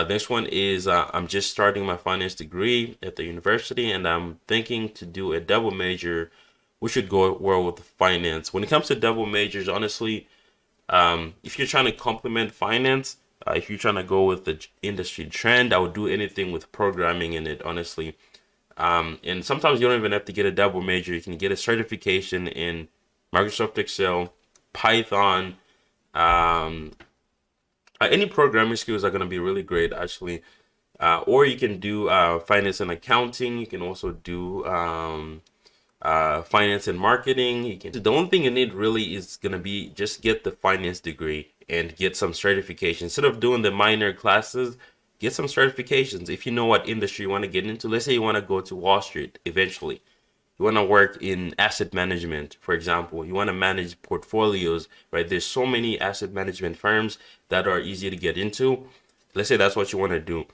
This one is I'm just starting my finance degree at the university, and I'm thinking to do a double major. We should go well with finance. When it comes to double majors, honestly, if you're trying to complement finance, if you're trying to go with the industry trend, I would do anything with programming in it, honestly. And sometimes you don't even have to get a double major. You can get a certification in Microsoft Excel, Python, um, any programming skills are going to be really great, actually. Or you can do finance and accounting. You can also do finance and marketing. You can. The only thing you need really is gonna be just get the finance degree and get some certification instead of doing the minor classes. Get some certifications if you know what industry you want to get into. Let's say you want to go to Wall Street eventually. You want to work in asset management, for example. You want to manage portfolios, right? There's so many asset management firms that are easy to get into. Let's say that's what you want to do.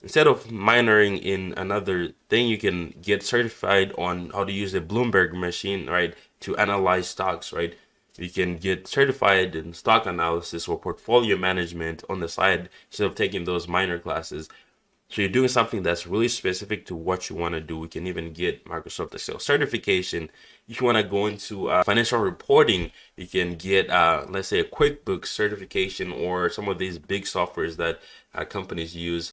Instead of minoring in another thing, you can get certified on how to use a Bloomberg machine, right, to analyze stocks, right? You can get certified in stock analysis or portfolio management on the side instead of taking those minor classes. So you're doing something that's really specific to what you want to do. We can even get Microsoft Excel certification. If you want to go into financial reporting, you can get, let's say, a QuickBooks certification or some of these big softwares that companies use.